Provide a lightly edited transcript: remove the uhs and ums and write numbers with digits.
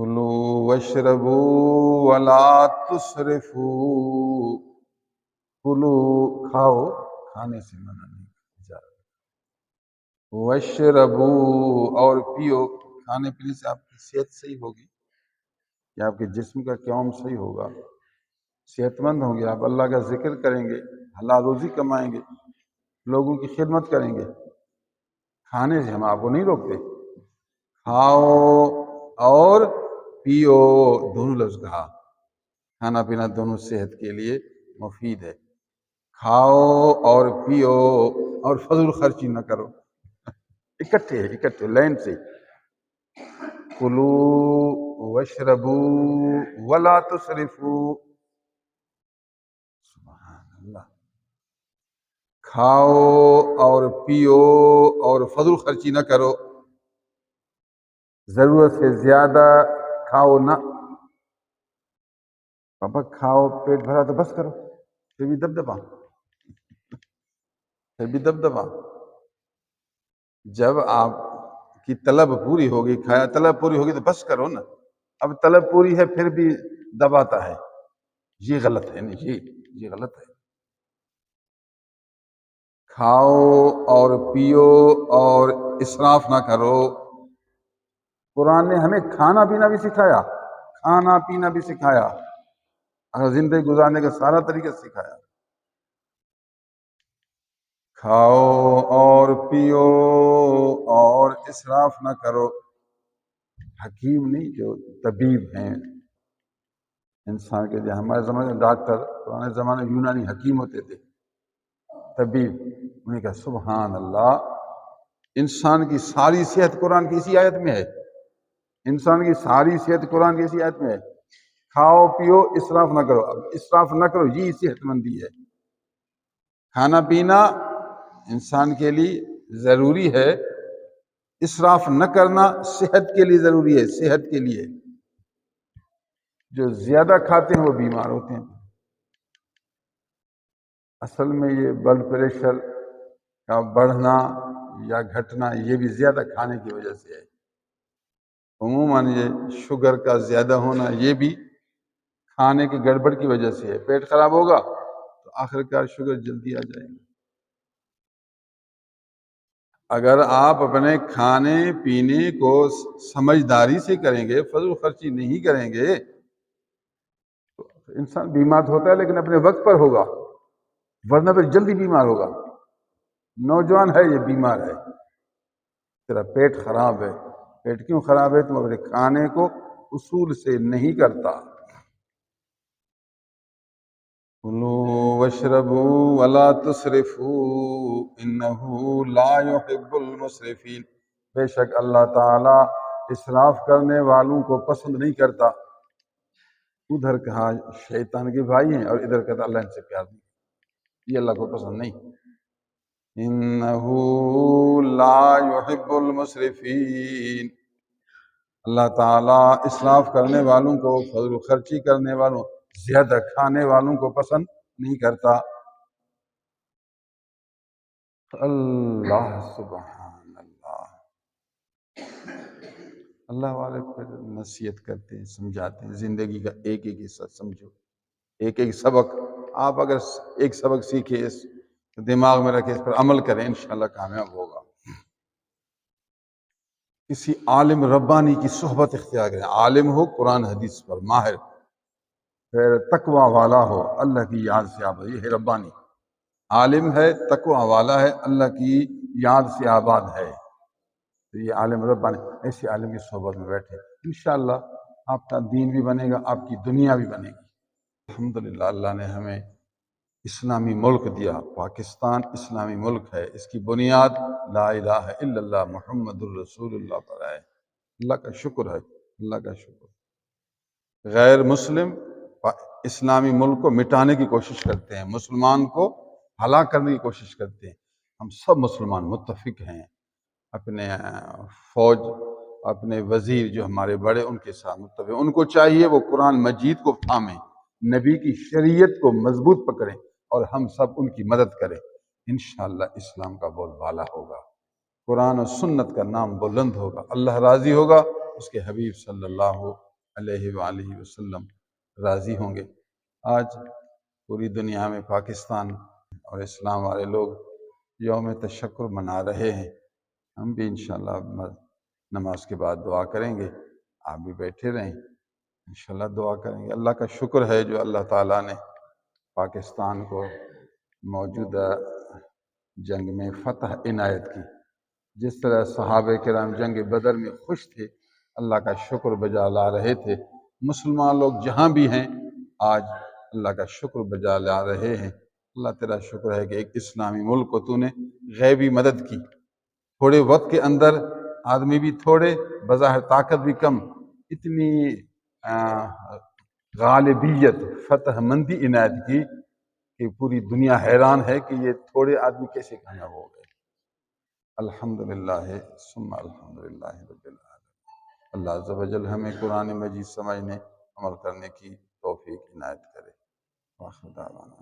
کلوا واشربوا ولا تسرفوا، کلو کھاؤ، کھانے سے منع نہیں کیا، واشربوا اور پیو، کھانے پینے سے آپ کی صحت صحیح ہوگی کہ آپ کے جسم کا قیام صحیح ہوگا، صحت مند ہوں گے، آپ اللہ کا ذکر کریں گے، حلال روزی کمائیں گے، لوگوں کی خدمت کریں گے۔ کھانے سے ہم آپ کو نہیں روکتے، کھاؤ اور پیو، دونوں لفظ کہا، کھانا پینا دونوں صحت کے لیے مفید ہے۔ کھاؤ اور پیو اور فضول خرچی نہ کرو، اکٹھے لائن سے، کلو واشربو ولا تسرفو، سبحان اللہ، کھاؤ اور پیو اور فضول خرچی نہ کرو، ضرورت سے زیادہ کھاؤ نہ، پاپا کھاؤ پیٹ بھرا تو بس کرو، پھر بھی دبدبا، جب آپ کی طلب پوری ہوگی، کھایا طلب پوری ہوگی تو بس کرو نا، اب طلب پوری ہے پھر بھی دباتا ہے، یہ غلط ہے نہیں، یہ غلط ہے۔ کھاؤ اور پیو اور اسراف نہ کرو۔ قرآن نے ہمیں کھانا پینا بھی سکھایا، کھانا پینا بھی سکھایا، اگر زندگی گزارنے کا سارا طریقہ سکھایا۔ کھاؤ اور پیو اور اسراف نہ کرو۔ حکیم نہیں، جو طبیب ہیں انسان کے، جو ہمارے زمانے میں ڈاکٹر، پرانے زمانے میں یونانی حکیم ہوتے تھے، طبیب، انہیں کہا سبحان اللہ، انسان کی ساری صحت قرآن کی اسی آیت میں ہے، انسان کی ساری صحت قرآن کی اسی آیت میں ہے، کھاؤ پیو اسراف نہ کرو۔ اب اسراف نہ کرو، یہ صحت مندی ہے۔ کھانا پینا انسان کے لیے ضروری ہے، اسراف نہ کرنا صحت کے لیے ضروری ہے، صحت کے لیے۔ جو زیادہ کھاتے ہیں وہ بیمار ہوتے ہیں۔ اصل میں یہ بلڈ پریشر کا بڑھنا یا گھٹنا یہ بھی زیادہ کھانے کی وجہ سے ہے۔ عموماً یہ شوگر کا زیادہ ہونا یہ بھی کھانے کی گڑبڑ کی وجہ سے ہے۔ پیٹ خراب ہوگا تو آخرکار شوگر جلدی آ جائے گی۔ اگر آپ اپنے کھانے پینے کو سمجھداری سے کریں گے، فضول خرچی نہیں کریں گے، تو انسان بیمار ہوتا ہے لیکن اپنے وقت پر ہوگا، ورنہ پھر جلدی بیمار ہوگا۔ نوجوان ہے یہ بیمار ہے، تیرا پیٹ خراب ہے، پیٹ کیوں خراب ہے؟ تم اپنے کھانے کو اصول سے نہیں کرتا۔ کلوا واشربوا ولا تسرفوا انه لا يحب المسرفین، بے شک اللہ تعالی اسراف کرنے والوں کو پسند نہیں کرتا۔ ادھر کہا شیطان کے بھائی ہیں اور ادھر کہتا اللہ ان سے پیار نہیں، یہ اللہ کو پسند نہیں۔ انه لا يحب المسرفین، اللہ تعالیٰ اسراف کرنے والوں کو، فضل خرچی کرنے والوں، زیادہ کھانے والوں کو پسند نہیں کرتا۔ اللہ سبحان اللہ، اللہ والے پھر نصیحت کرتے ہیں، سمجھاتے ہیں، زندگی کا ایک ایک حصہ سمجھو، ایک ایک سبق۔ آپ اگر ایک سبق سیکھے، اس دماغ میں رکھے، اس پر عمل کریں، انشاءاللہ کامیاب ہوگا۔ کسی عالم ربانی کی صحبت اختیار کریں، عالم ہو قرآن حدیث پر ماہر، پھر تقوی والا ہو، اللہ کی یاد سے آباد، یہ ہے ربانی۔ عالم ہے، تقوی والا ہے، اللہ کی یاد سے آباد ہے، تو یہ عالم ربانی، ایسے عالم کی صحبت میں بیٹھے، انشاءاللہ آپ کا دین بھی بنے گا، آپ کی دنیا بھی بنے گی۔ الحمدللہ اللہ نے ہمیں اسلامی ملک دیا، پاکستان اسلامی ملک ہے، اس کی بنیاد لا الہ الا اللہ محمد الرسول اللہ پر ہے۔ اللہ کا شکر ہے، اللہ کا شکر۔ غیر مسلم اسلامی ملک کو مٹانے کی کوشش کرتے ہیں، مسلمان کو ہلاک کرنے کی کوشش کرتے ہیں۔ ہم سب مسلمان متفق ہیں، اپنے فوج، اپنے وزیر جو ہمارے بڑے، ان کے ساتھ متفق، ان کو چاہیے وہ قرآن مجید کو تھامیں، نبی کی شریعت کو مضبوط پکڑیں، اور ہم سب ان کی مدد کریں، انشاءاللہ اسلام کا بول بالا ہوگا، قرآن و سنت کا نام بلند ہوگا، اللہ راضی ہوگا، اس کے حبیب صلی اللہ علیہ وآلہ وسلم راضی ہوں گے۔ آج پوری دنیا میں پاکستان اور اسلام والے لوگ یوم تشکر منا رہے ہیں۔ ہم بھی انشاءاللہ نماز کے بعد دعا کریں گے، آپ بھی بیٹھے رہیں، انشاءاللہ دعا کریں گے۔ اللہ کا شکر ہے جو اللہ تعالیٰ نے پاکستان کو موجودہ جنگ میں فتح عنایت کی۔ جس طرح صحابہ کرام جنگ بدر میں خوش تھے، اللہ کا شکر بجا لا رہے تھے، مسلمان لوگ جہاں بھی ہیں آج اللہ کا شکر بجا لا رہے ہیں۔ اللہ تیرا شکر ہے کہ ایک اسلامی ملک کو تو نے غیبی مدد کی، تھوڑے وقت کے اندر، آدمی بھی تھوڑے، بظاہر طاقت بھی کم، اتنی غالبیت، فتح مندی عنایت کی کہ پوری دنیا حیران ہے کہ یہ تھوڑے آدمی کیسے کامیاب ہو گئے۔ الحمدللہ ثم الحمدللہ رب العالمین۔ اللہ عز و جل ہمیں قرآن مجید سمجھنے، عمل کرنے کی توفیق عنایت کرے۔ وآخر دعوانا